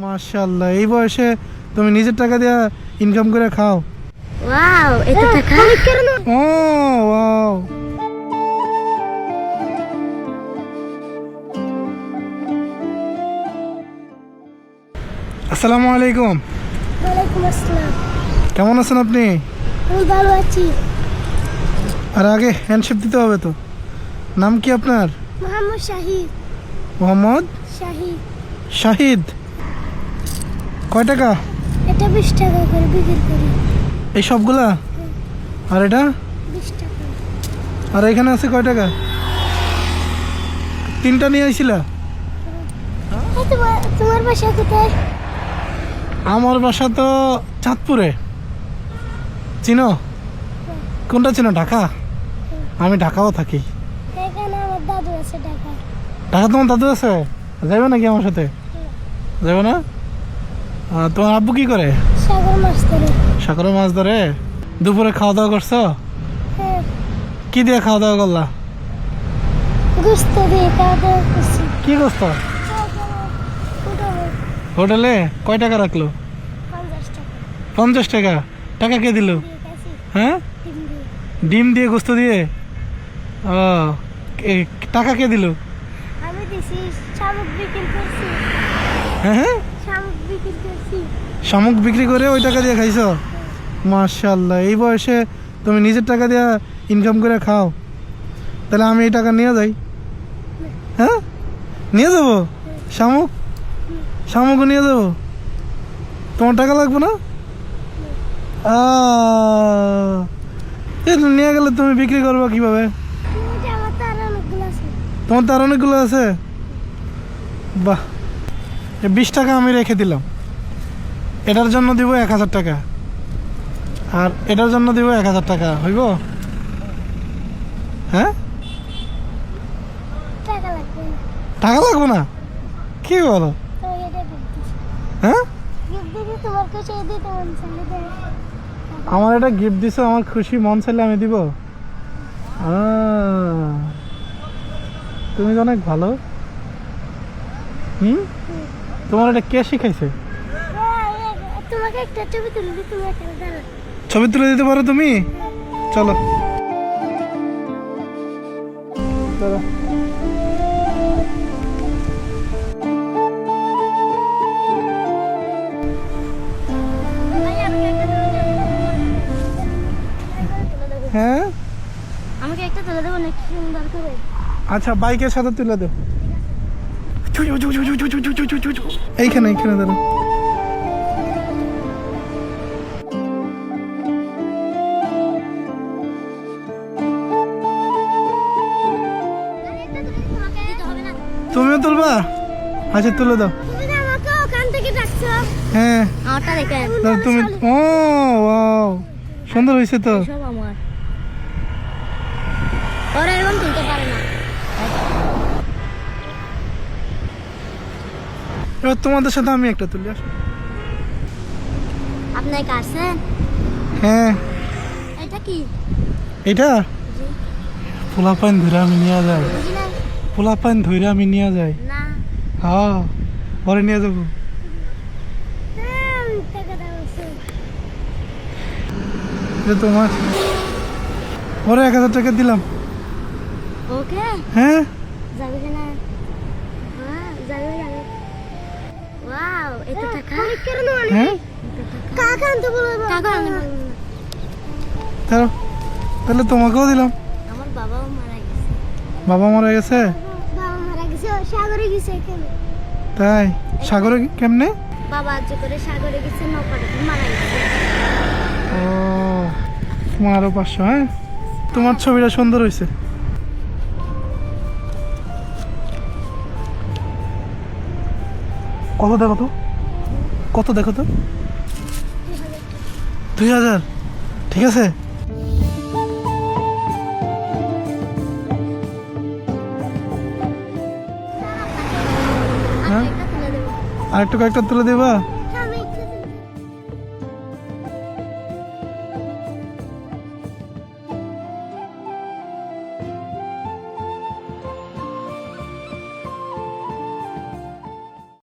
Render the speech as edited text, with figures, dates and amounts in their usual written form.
মাশাআল্লাহ, এই বয়সে তুমি নিজের টাকা দিয়ে ইনকাম করে খাও। ওয়াও, এত টাকা! ও ওয়াও। আসসালামু আলাইকুম। ওয়ালাইকুম আসসালাম। কেমন আছেন আপনি? আমি ভালো আছি। আর আগে হ্যান্ডশেক দিতে হবে তো। নাম কি আপনার? মোহাম্মদ শাহিদ। মোহাম্মদ শাহিদ। শাহিদ। কয় টাকা এটা 20 টাকা করে বিক্রি করি। এই সবগুলা? আর এটা? 20 টাকা। আর এখানে আছে কয় টাকা? তিনটা নিয়ে আইছিলা? তোমার বাসা কোথায়? আমার বাসা তো চাঁদপুরে। চিনো? কোনটা চিনো? ঢাকা? আমি ঢাকাও থাকি। এখানে আমার দাদু আছে ঢাকা। ঢাকা তোমার দাদু আছে? যাবে নাকি আমার সাথে? যাবে না? তোমার আব্বু কি করে? সাগর মাছ ধরে। সাগরে মাছ ধরে? দুপুরে খাওয়া দাওয়া করছো? হ্যাঁ, কি দিয়ে খাওয়া দাওয়া করলা? গোস্ত দিয়ে খাওয়া দাওয়া করছি। কি করছো হোটেলে? কয় টাকা রাখলো? 50 টাকা 50 টাকা? টাকা কে দিল? দিয়ে খাইছি। হ্যাঁ, ডিম দিয়ে। ডিম দিয়ে গোস্ত দিয়ে? ও, টাকা কে দিল? আমি দিছি, শামুক বিক্রি করছি। হ্যাঁ হ্যাঁ, শামুক বিক্রি করছি। শামুক বিক্রি করে ওই টাকা দিয়ে খাইছো? মাশাআল্লাহ, এই বয়সে তুমি নিজের টাকা দিয়ে ইনকাম করে খাও। তাহলে আমি এই টাকা নিয়ে যাই? হ্যাঁ, নিয়ে যাবো। শামুক, শামুকও নিয়ে যাবো। তোমার টাকা লাগবে না? নিয়ে গেলে তুমি বিক্রি করবা কিভাবে? এটা আমার তো আরো অনেকগুলো আছে। তোমার তো আর অনেকগুলো আছে। বাহ, 20 টাকা আমি রেখে দিলাম। এটার জন্য দিব 1000 টাকা, আর এটার জন্য দিব 1000 টাকা। হইব? হ্যাঁ, টাকা লাগবে না। টাকা লাগবে না? কি বলো? তো এটা gift দিছি। হ্যাঁ, gift দিছি, তোমার কাছে দিতে মন চাইলে দেবে। আমার এটা গিফট দিছো, আমার খুশি মন চাইলে আমি দিব। তুমি তো অনেক ভালো। তোমার এটা কে শিখাইছে? তোমাকে একটা ছবি তুলে দিই, তুমি এখানে দাঁড়াও। ছবি তুলে দিতে পারো তুমি? চলো চলো। হ্যাঁ, আমাকে একটা তুলে দেবো নাকি? সুন্দর করে। আচ্ছা, বাইকের সাথে তুলে দাও। এইখানে এইখানে দাঁড়া। আরেকটা তুলে দিই, তোমাকে দিতে হবে না। তুমিও তুলবা? আচ্ছা, তুলে দাও। তুমি তো আমাকে ওখান থেকে ডাকছো। হ্যাঁ, আমারটা দেখে। দাও তুমি। ও ওয়াও, সুন্দর হয়েছে তো। সব আমার। ওরা এরকম তুলতে পারে না। এবার তোমাদের সাথে আমি একটা তুলি, আসো। আপনি কাটছেন? হ্যাঁ, এটা কি? এটা পোলা পান ধরে আমি নিয়ে যাই। বুঝি নাই। পোলা পান ধরে আমি নিয়ে যাই। না। হ্যাঁ, পরে নিয়ে যাবো। টাকা দাও। এটা তোমার। ওরে 1000 টাকা দিলাম। ওকে। হ্যাঁ, যাবে কি না? হ্যাঁ, যাবে যাবে। ওয়াও, এত টাকা! হ্যাঁ, টাকা আনতে বলবো। টাকা আনতে বলবো না। তাহলে তোমাকেও দিলাম। আমার বাবাও মারা গেছে। বাবা মারা গেছে? বাবা মারা গেছে, ও সাগরে গেছে এখানে। তাই? সাগরে কেমনে? বাবা আজ করে সাগরে গেছে, নৌকাটা মারা গেছে। ও, তোমার আরো 500। হ্যাঁ, তোমার ছবিটা সুন্দর হয়েছে। কত দেখো তো, কত দেখো তো। 2000? ঠিক আছে। হ্যাঁ, একটা তুলে দেবো। আরেকটু কয়েকটা তুলে দিবা?